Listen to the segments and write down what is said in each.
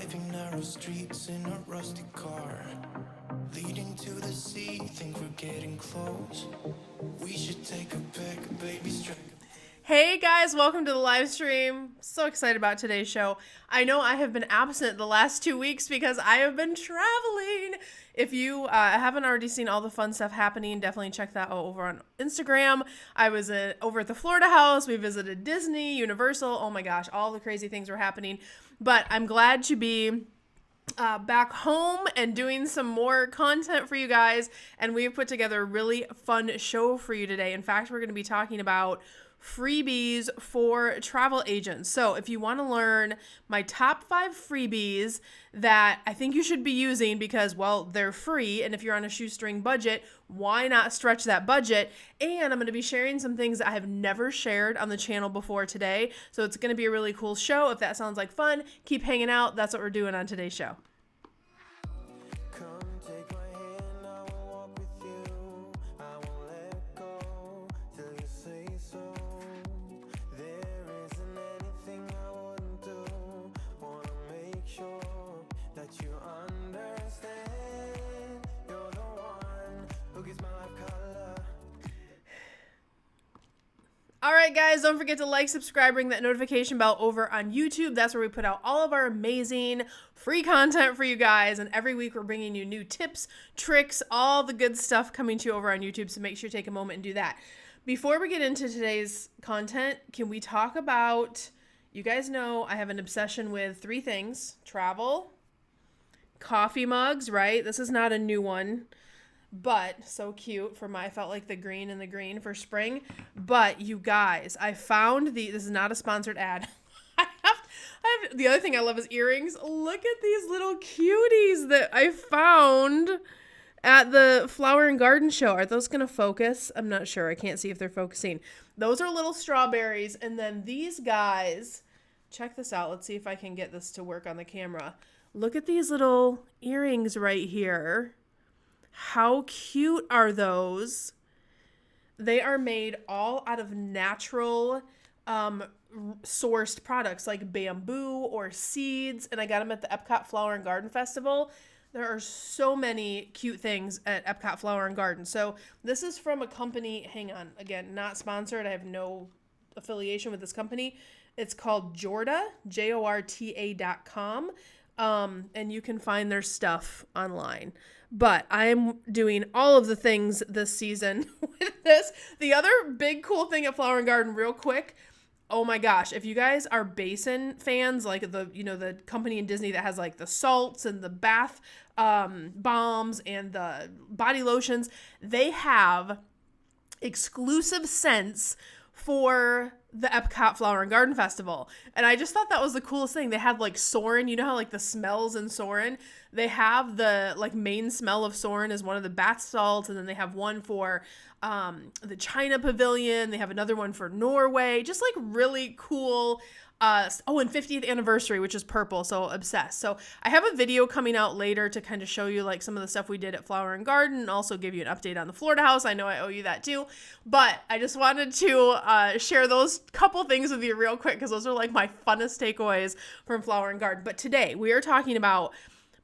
Driving narrow streets in a rusty car, leading to the sea, think we're getting close. We should take a pic, baby, strike. Hey guys, welcome to the live stream. So excited about today's show. I know I have been absent the last 2 weeks because I have been traveling. If you haven't already seen all the fun stuff happening, definitely check that out over on Instagram. I was over at the Florida house. We visited Disney, Universal. Oh my gosh, all the crazy things were happening. But I'm glad to be back home and doing some more content for you guys. And we've put together a really fun show for you today. In fact, we're going to be talking about freebies for travel agents. So if you want to learn my top 5 freebies that I think you should be using because, well, they're free. And if you're on a shoestring budget, why not stretch that budget? And I'm going to be sharing some things that I have never shared on the channel before today. So it's going to be a really cool show. If that sounds like fun, keep hanging out. That's what we're doing on today's show. All right, guys, don't forget to like, subscribe, ring that notification bell over on YouTube. That's where we put out all of our amazing free content for you guys. And every week we're bringing you new tips, tricks, all the good stuff coming to you over on YouTube. So make sure you take a moment and do that. Before we get into today's content, can we talk about, you guys know I have an obsession with 3 things: travel, coffee mugs, right? This is not a new one. But so cute for I felt like the green and the green for spring. But you guys, I found this is not a sponsored ad. I have the other thing I love is earrings. Look at these little cuties that I found at the Flower and Garden show. Are those going to focus? I'm not sure. I can't see if they're focusing. Those are little strawberries. And then these guys, check this out. Let's see if I can get this to work on the camera. Look at these little earrings right here. How cute are those? They are made all out of natural sourced products like bamboo or seeds. And I got them at the Epcot Flower and Garden Festival. There are so many cute things at Epcot Flower and Garden. So this is from a company, hang on, again, not sponsored. I have no affiliation with this company. It's called Jorta, JORTA.com. And you can find their stuff online. But I'm doing all of the things this season with this. The other big cool thing at Flower and Garden, real quick. Oh my gosh, if you guys are basin fans, like the company in Disney that has like the salts and the bath bombs and the body lotions, they have exclusive scents for the Epcot Flower and Garden Festival. And I just thought that was the coolest thing. They have like Soarin', you know how like the smells in Soarin'? They have the like main smell of Soarin' is one of the bath salts, and then they have one for the China Pavilion. They have another one for Norway. Just like really cool. And 50th anniversary, which is purple, so obsessed. So I have a video coming out later to kind of show you like some of the stuff we did at Flower and Garden, and also give you an update on the Florida house. I know I owe you that too, but I just wanted to share those couple things with you real quick because those are like my funnest takeaways from Flower and Garden. But today we are talking about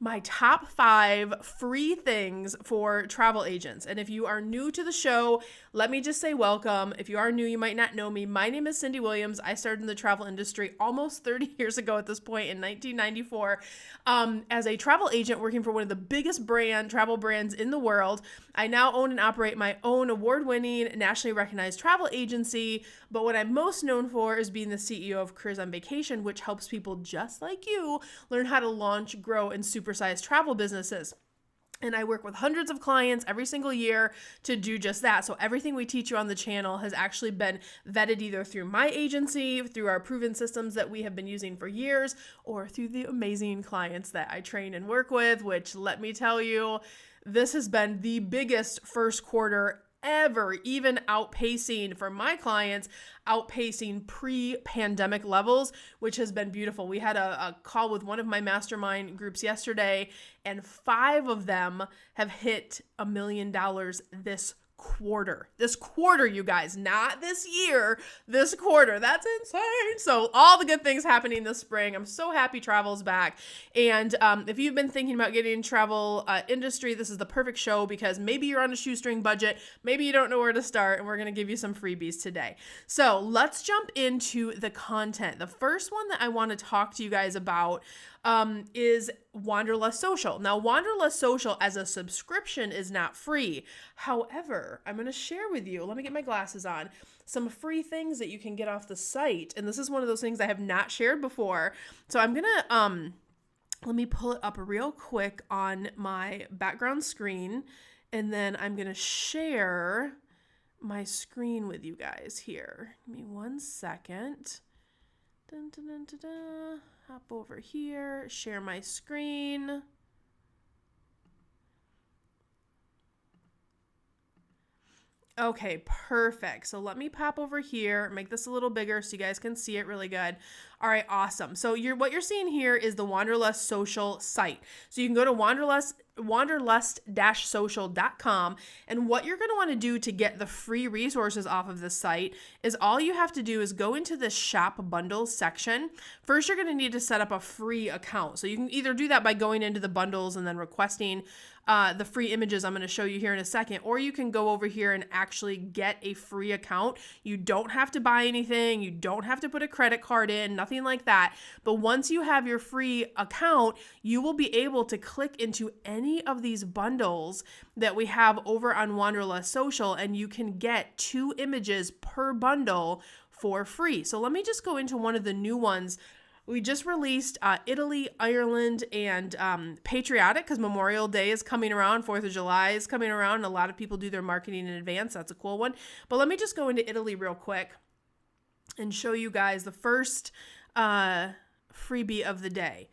my top 5 free things for travel agents. And if you are new to the show, let me just say welcome. If you are new, you might not know me. My name is Cyndi Williams. I started in the travel industry almost 30 years ago at this point in 1994 as a travel agent working for one of the biggest travel brands in the world. I now own and operate my own award-winning, nationally recognized travel agency. But what I'm most known for is being the CEO of Careers on Vacation, which helps people just like you learn how to launch, grow, and supersize travel businesses. And I work with hundreds of clients every single year to do just that. So everything we teach you on the channel has actually been vetted either through my agency, through our proven systems that we have been using for years, or through the amazing clients that I train and work with, which let me tell you, this has been the biggest first quarter ever, even outpacing for my clients, outpacing pre-pandemic levels, which has been beautiful. We had a call with one of my mastermind groups yesterday, and 5 of them have hit $1 million this quarter. This quarter, you guys, not this year, this quarter. That's insane. So all the good things happening this spring. I'm so happy travel's back. And if you've been thinking about getting in travel industry, this is the perfect show because maybe you're on a shoestring budget, maybe you don't know where to start, and we're going to give you some freebies today. So let's jump into the content. The first one that I want to talk to you guys about is Wanderlust Social. Now, Wanderlust Social as a subscription is not free. However, I'm going to share with you, let me get my glasses on, some free things that you can get off the site. And this is one of those things I have not shared before. So I'm going to, let me pull it up real quick on my background screen. And then I'm going to share my screen with you guys here. Give me 1 second. Dun, dun, dun, dun, dun. Hop over here, share my screen. Okay, perfect. So let me pop over here, make this a little bigger so you guys can see it really good. All right, awesome. So what you're seeing here is the Wanderlust Social site. So you can go to wanderlust-social.com, and what you're going to want to do to get the free resources off of this site is all you have to do is go into the shop bundles section. First, you're going to need to set up a free account. So you can either do that by going into the bundles and then requesting the free images I'm going to show you here in a second, or you can go over here and actually get a free account. You don't have to buy anything. You don't have to put a credit card in, nothing like that. But once you have your free account, you will be able to click into any of these bundles that we have over on Wanderlust Social, and you can get 2 images per bundle for free. So let me just go into one of the new ones. We just released Italy, Ireland, and patriotic because Memorial Day is coming around. 4th of July is coming around, and a lot of people do their marketing in advance. That's a cool one. But let me just go into Italy real quick and show you guys the first freebie of the day.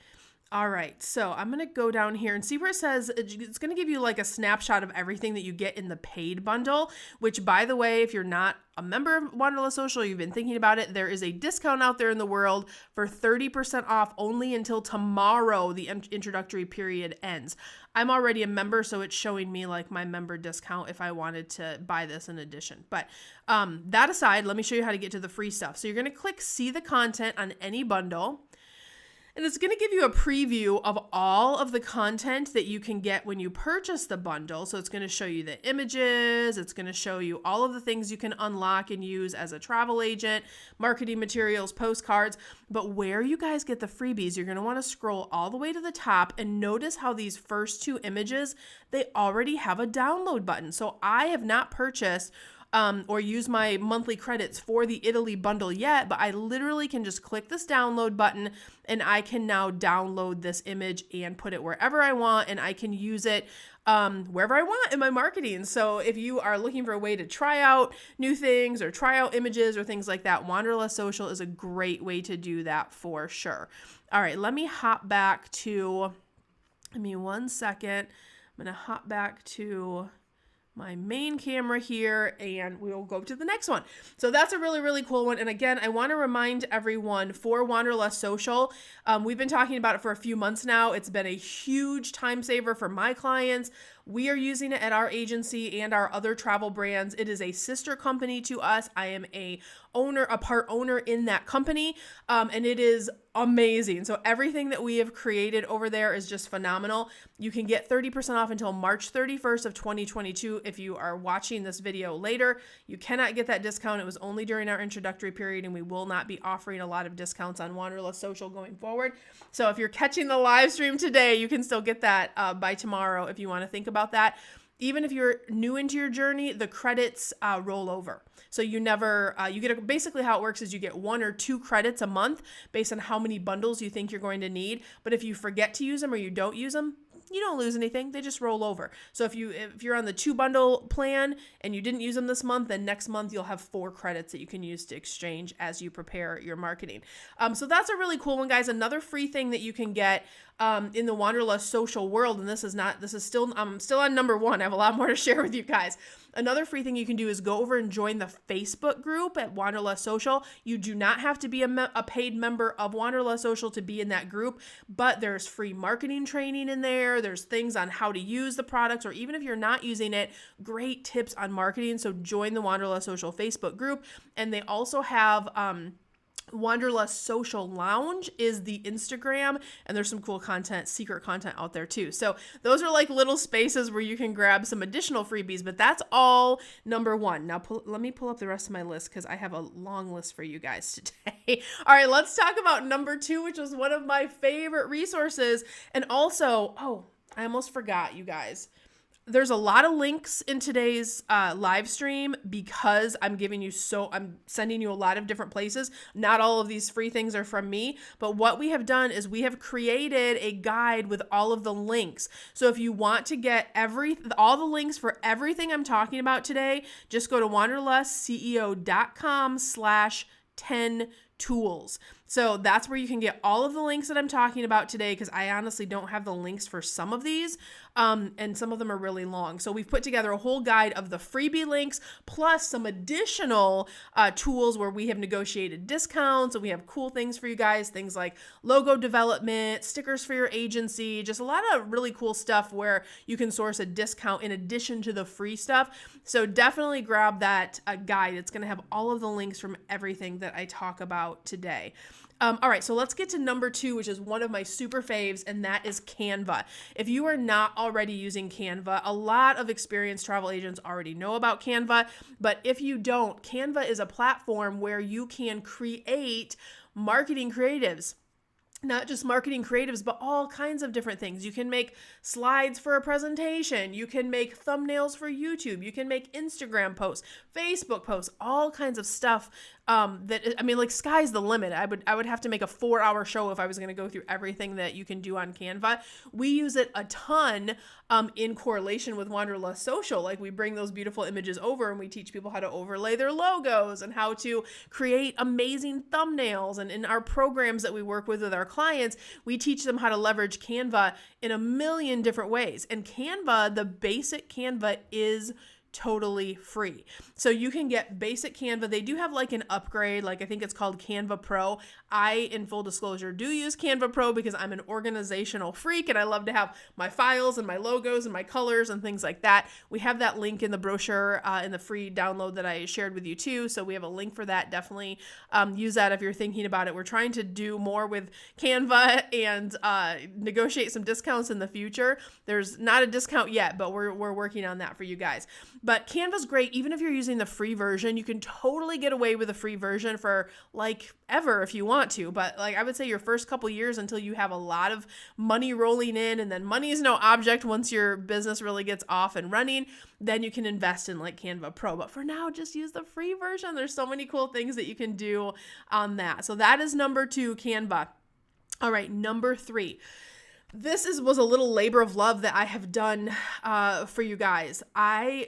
All right, so I'm going to go down here and see where it says it's going to give you like a snapshot of everything that you get in the paid bundle, which, by the way, if you're not a member of Wanderlust Social, you've been thinking about it, there is a discount out there in the world for 30% off only until tomorrow the introductory period ends. I'm already a member, so it's showing me like my member discount if I wanted to buy this in addition. But that aside, let me show you how to get to the free stuff. So you're going to click see the content on any bundle. And it's going to give you a preview of all of the content that you can get when you purchase the bundle. So it's going to show you the images. It's going to show you all of the things you can unlock and use as a travel agent, marketing materials, postcards. But where you guys get the freebies, you're going to want to scroll all the way to the top and notice how these first 2 images, they already have a download button. So I have not purchased or use my monthly credits for the Italy bundle yet, but I literally can just click this download button and I can now download this image and put it wherever I want, and I can use it wherever I want in my marketing. So if you are looking for a way to try out new things or try out images or things like that, Wanderlust Social is a great way to do that for sure. All right, let me hop back to, give me 1 second. I'm going to hop back to my main camera here, and we'll go to the next one. So that's a really, really cool one. And again, I want to remind everyone for Wanderlust Social, we've been talking about it for a few months now. It's been a huge time saver for my clients. We are using it at our agency and our other travel brands. It is a sister company to us. I am a part owner in that company, and it is amazing. So everything that we have created over there is just phenomenal. You can get 30% off until March 31st of 2022. If you are watching this video later, you cannot get that discount. It was only during our introductory period, and we will not be offering a lot of discounts on Wanderlust Social going forward. So if you're catching the live stream today, you can still get that by tomorrow if you want to think about that. Even if you're new into your journey, the credits roll over. So you never, basically how it works is you get 1 or 2 credits a month based on how many bundles you think you're going to need. But if you forget to use them or you don't use them, you don't lose anything. They just roll over. So if you're on the 2 bundle plan and you didn't use them this month, then next month you'll have 4 credits that you can use to exchange as you prepare your marketing. So that's a really cool one, guys. Another free thing that you can get in the Wanderlust social world, and I'm still on number 1. I have a lot more to share with you guys. Another free thing you can do is go over and join the Facebook group at Wanderlust Social. You do not have to be a paid member of Wanderlust Social to be in that group, but there's free marketing training in there. There's things on how to use the products, or even if you're not using it, great tips on marketing. So join the Wanderlust Social Facebook group. And they also have Wanderlust Social Lounge is the Instagram, and there's some cool content, secret content out there too. So those are like little spaces where you can grab some additional freebies, but that's all number 1. Now let me pull up the rest of my list because I have a long list for you guys today. All right, let's talk about number 2, which was one of my favorite resources. And also, I almost forgot, you guys. There's a lot of links in today's live stream because I'm sending you a lot of different places. Not all of these free things are from me, but what we have done is we have created a guide with all of the links. So if you want to get all the links for everything I'm talking about today, just go to wanderlustceo.com/10tools. So that's where you can get all of the links that I'm talking about today, because I honestly don't have the links for some of these, and some of them are really long. So we've put together a whole guide of the freebie links, plus some additional tools where we have negotiated discounts, and we have cool things for you guys, things like logo development, stickers for your agency, just a lot of really cool stuff where you can source a discount in addition to the free stuff. So definitely grab that guide. It's going to have all of the links from everything that I talk about today. All right, so let's get to number 2, which is one of my super faves, and that is Canva. If you are not already using Canva, a lot of experienced travel agents already know about Canva, but if you don't, Canva is a platform where you can create marketing creatives. Not just marketing creatives, but all kinds of different things. You can make slides for a presentation. You can make thumbnails for YouTube. You can make Instagram posts, Facebook posts, all kinds of stuff. Sky's the limit. I would have to make a 4-hour show if I was going to go through everything that you can do on Canva. We use it a ton in correlation with Wanderlust Social. Like, we bring those beautiful images over and we teach people how to overlay their logos and how to create amazing thumbnails. And in our programs that we work with our clients, we teach them how to leverage Canva in a million different ways. And Canva, the basic Canva, is totally free. So you can get basic Canva. They do have like an upgrade, like I think it's called Canva Pro. I, in full disclosure, do use Canva Pro because I'm an organizational freak and I love to have my files and my logos and my colors and things like that. We have that link in the brochure in the free download that I shared with you too. So we have a link for that. Definitely use that if you're thinking about it. We're trying to do more with Canva and negotiate some discounts in the future. There's not a discount yet, but we're working on that for you guys. But Canva's great. Even if you're using the free version, you can totally get away with a free version for like ever if you want to. But like I would say your first couple years until you have a lot of money rolling in, and then money is no object once your business really gets off and running, then you can invest in like Canva Pro. But for now, just use the free version. There's so many cool things that you can do on that. So that is number 2, Canva. All right, number 3. This was a little labor of love that I have done for you guys.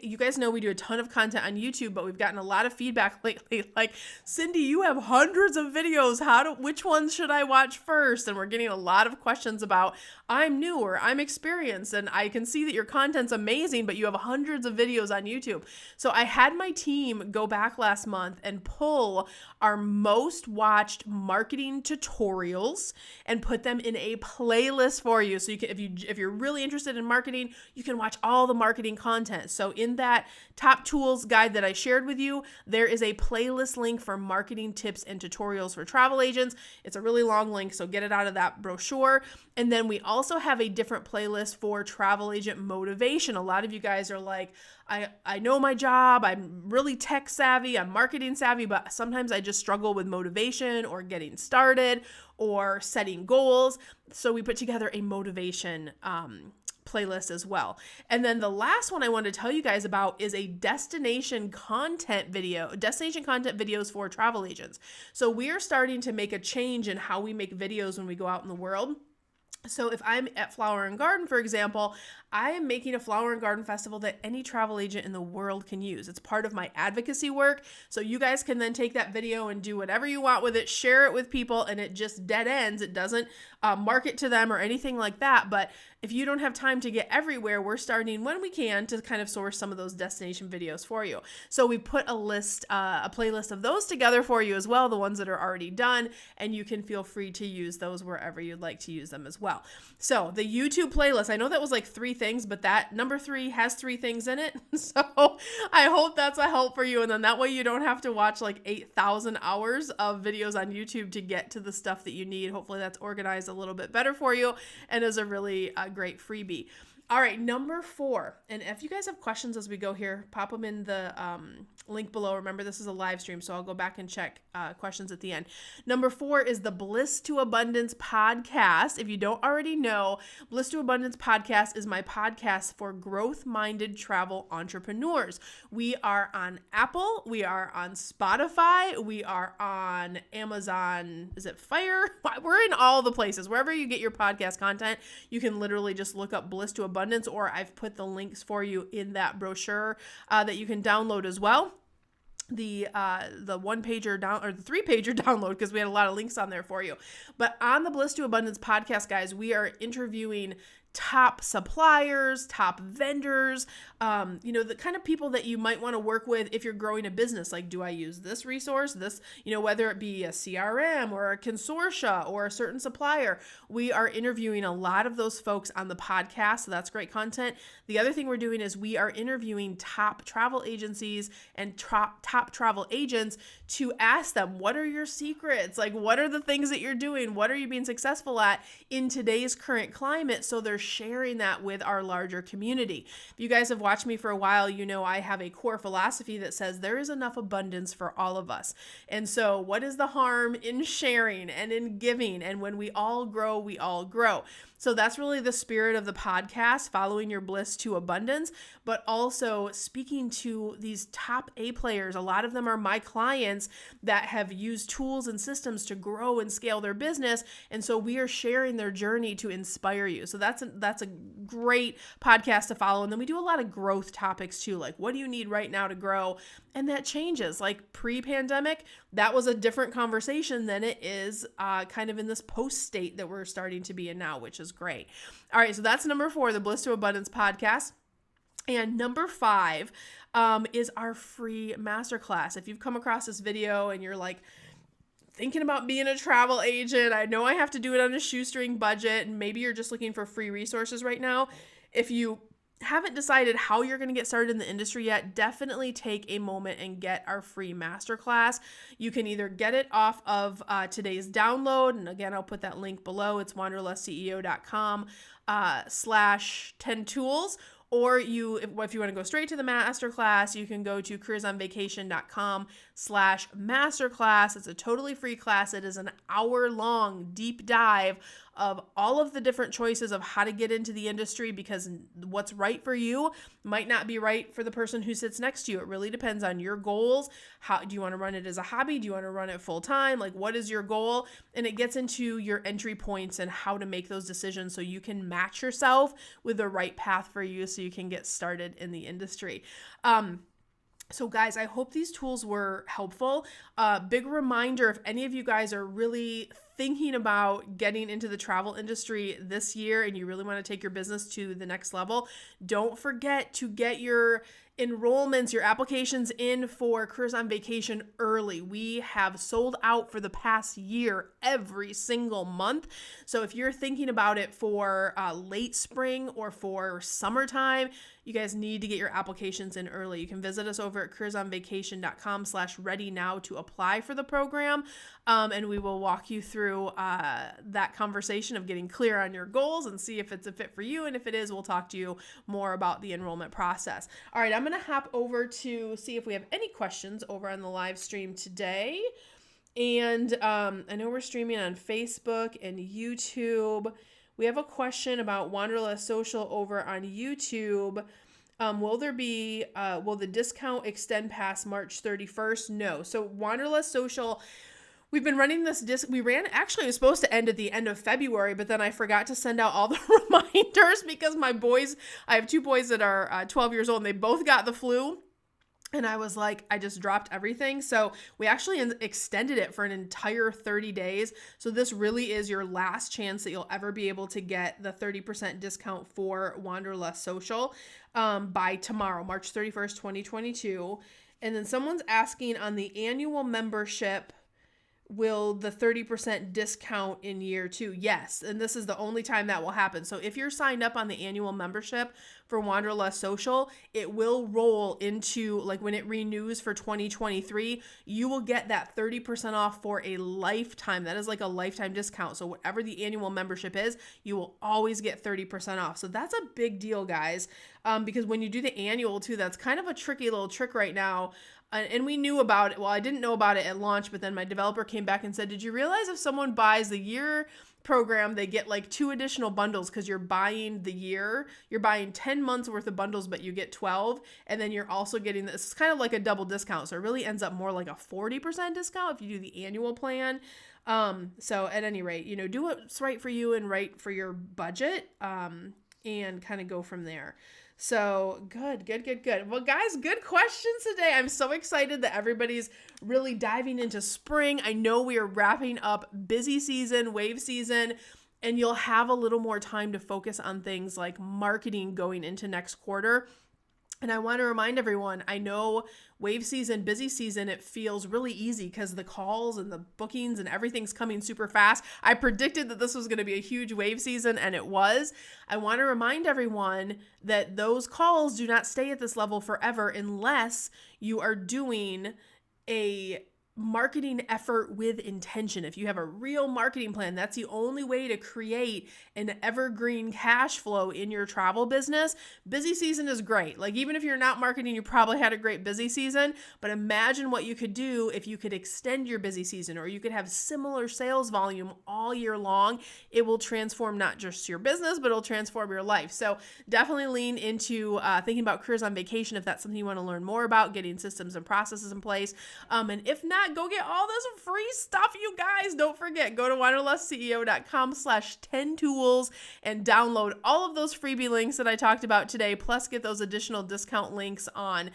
You guys know we do a ton of content on YouTube, but we've gotten a lot of feedback lately. Like, Cyndi, you have hundreds of videos. Which ones should I watch first? And we're getting a lot of questions about, I'm new or I'm experienced, and I can see that your content's amazing, but you have hundreds of videos on YouTube. So I had my team go back last month and pull our most watched marketing tutorials and put them in a playlist for you. So you can, if you're really interested in marketing, you can watch all the marketing content. So in that top tools guide that I shared with you, there is a playlist link for marketing tips and tutorials for travel agents. It's a really long link, so get it out of that brochure. And then we also have a different playlist for travel agent motivation. A lot of you guys are like, I know my job, I'm really tech savvy, I'm marketing savvy, but sometimes I just struggle with motivation or getting started or setting goals. So we put together a motivation playlist as well. And then the last one I wanted to tell you guys about is a destination content videos for travel agents. So we are starting to make a change in how we make videos when we go out in the world. So if I'm at Flower and Garden, for example, I am making a flower and garden festival that any travel agent in the world can use. It's part of my advocacy work. So you guys can then take that video and do whatever you want with it, share it with people, and it just dead ends. It doesn't market to them or anything like that. But if you don't have time to get everywhere, we're starting when we can to kind of source some of those destination videos for you. So we put a playlist of those together for you as well, the ones that are already done, and you can feel free to use those wherever you'd like to use them as well. So the YouTube playlist, I know that was like 3 things, but that number 3 has 3 things in it. So I hope that's a help for you. And then that way you don't have to watch like 8,000 hours of videos on YouTube to get to the stuff that you need. Hopefully that's organized a little bit better for you and is a really great freebie. All right, number 4. And if you guys have questions as we go here, pop them in the link below. Remember, this is a live stream, so I'll go back and check questions at the end. Number 4 is the Bliss to Abundance podcast. If you don't already know, Bliss to Abundance podcast is my podcast for growth-minded travel entrepreneurs. We are on Apple. We are on Spotify. We are on Amazon. Is it Fire? We're in all the places. Wherever you get your podcast content, you can literally just look up Bliss to Abundance, or I've put the links for you in that brochure that you can download as well. The 1-pager down or the 3-pager download, because we had a lot of links on there for you. But on the Bliss to Abundance podcast, guys, we are interviewing top suppliers, top vendors, the kind of people that you might want to work with if you're growing a business. Like, do I use this resource? This, whether it be a CRM or a consortia or a certain supplier, we are interviewing a lot of those folks on the podcast. So that's great content. The other thing we're doing is we are interviewing top travel agencies and top travel agents to ask them, what are your secrets? Like, what are the things that you're doing? What are you being successful at in today's current climate? So they're sharing that with our larger community. If you guys have watched me for a while, I have a core philosophy that says there is enough abundance for all of us. And so what is the harm in sharing and in giving? And when we all grow, we all grow. So that's really the spirit of the podcast, following your bliss to abundance, but also speaking to these top A players. A lot of them are my clients that have used tools and systems to grow and scale their business. And so we are sharing their journey to inspire you. So that's a great podcast to follow. And then we do a lot of growth topics too. Like, what do you need right now to grow? And that changes. Like pre-pandemic, that was a different conversation than it is kind of in this post state that we're starting to be in now, which is great. All right, so that's number 4, the Bliss to Abundance podcast. And number 5 is our free masterclass. If you've come across this video and you're like thinking about being a travel agent, I know I have to do it on a shoestring budget, and maybe you're just looking for free resources right now. If you haven't decided how you're going to get started in the industry yet, definitely take a moment and get our free masterclass. You can either get it off of today's download, and again, I'll put that link below. It's wanderlustceo.com/10tools. Or if you want to go straight to the masterclass, you can go to careersonvacation.com/masterclass. It's a totally free class. It is an hour-long deep dive of all of the different choices of how to get into the industry, because what's right for you might not be right for the person who sits next to you. It really depends on your goals. How do you want to run it as a hobby? Do you want to run it full time? Like, what is your goal? And it gets into your entry points and how to make those decisions so you can match yourself with the right path for you so you can get started in the industry. So guys, I hope these tools were helpful. Big reminder, if any of you guys are really thinking about getting into the travel industry this year and you really want to take your business to the next level, don't forget to get your enrollments, your applications in for Careers on Vacation early. We have sold out for the past year every single month. So if you're thinking about it for late spring or for summertime, you guys need to get your applications in early. You can visit us over at careersonvacation.com/ready now to apply for the program. And we will walk you through that conversation of getting clear on your goals and see if it's a fit for you. And if it is, we'll talk to you more about the enrollment process. All right, I'm going to hop over to see if we have any questions over on the live stream today. And I know we're streaming on Facebook and YouTube. We have a question about Wanderlust Social over on YouTube. Will the discount extend past March 31st? No. So Wanderlust Social, we've been running this actually, it was supposed to end at the end of February, but then I forgot to send out all the reminders because I have 2 boys that are 12 years old and they both got the flu. And I was like, I just dropped everything. So we actually extended it for an entire 30 days. So this really is your last chance that you'll ever be able to get the 30% discount for Wanderlust Social by tomorrow, March 31st, 2022. And then someone's asking on the annual membership, will the 30% discount in year 2? Yes. And this is the only time that will happen. So if you're signed up on the annual membership for Wanderlust Social, it will roll into, like, when it renews for 2023, you will get that 30% off for a lifetime. That is like a lifetime discount. So whatever the annual membership is, you will always get 30% off. So that's a big deal, guys. Because when you do the annual too, that's kind of a tricky little trick right now. And we knew about it. Well, I didn't know about it at launch, but then my developer came back and said, did you realize if someone buys the year program, they get like 2 additional bundles because you're buying the year. You're buying 10 months worth of bundles, but you get 12. And then you're also getting this. It's kind of like a double discount. So it really ends up more like a 40% discount if you do the annual plan. So at any rate, do what's right for you and right for your budget, and kind of go from there. So good. Well, guys, good questions today. I'm so excited that everybody's really diving into spring. I know we are wrapping up busy season, wave season, and you'll have a little more time to focus on things like marketing going into next quarter. And I want to remind everyone, I know wave season, busy season, it feels really easy because the calls and the bookings and everything's coming super fast. I predicted that this was going to be a huge wave season, and it was. I want to remind everyone that those calls do not stay at this level forever unless you are doing a marketing effort with intention. If you have a real marketing plan, that's the only way to create an evergreen cash flow in your travel business. Busy season is great. Like, even if you're not marketing, you probably had a great busy season, but imagine what you could do if you could extend your busy season, or you could have similar sales volume all year long. It will transform not just your business, but it'll transform your life. So definitely lean into thinking about careers on vacation if that's something you want to learn more about, getting systems and processes in place. And if not, go get all this free stuff, you guys. Don't forget, go to wanderlustceo.com/10tools and download all of those freebie links that I talked about today, plus get those additional discount links on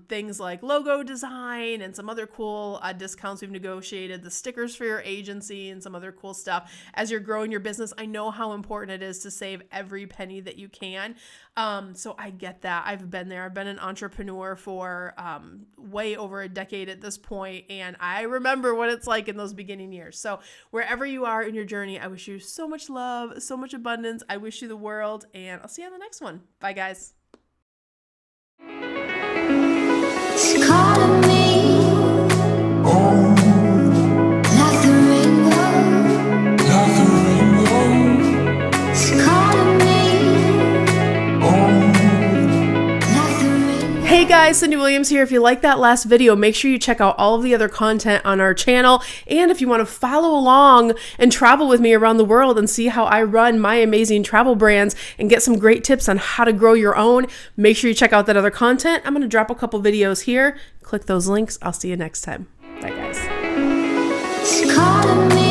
things like logo design and some other cool discounts we've negotiated, the stickers for your agency, and some other cool stuff. As you're growing your business, I know how important it is to save every penny that you can. So I get that. I've been there. I've been an entrepreneur for way over a decade at this point, and I remember what it's like in those beginning years. So wherever you are in your journey, I wish you so much love, so much abundance. I wish you the world, and I'll see you on the next one. Bye, guys. It's calling me, like the rainbow, It's calling me, like the rainbow. Hey guys, Cyndi Williams here. If you like that last video, make sure you check out all of the other content on our channel. And if you want to follow along and travel with me around the world and see how I run my amazing travel brands and get some great tips on how to grow your own, make sure you check out that other content. I'm going to drop a couple videos here. Click those links. I'll see you next time. Bye, guys. It's calling me.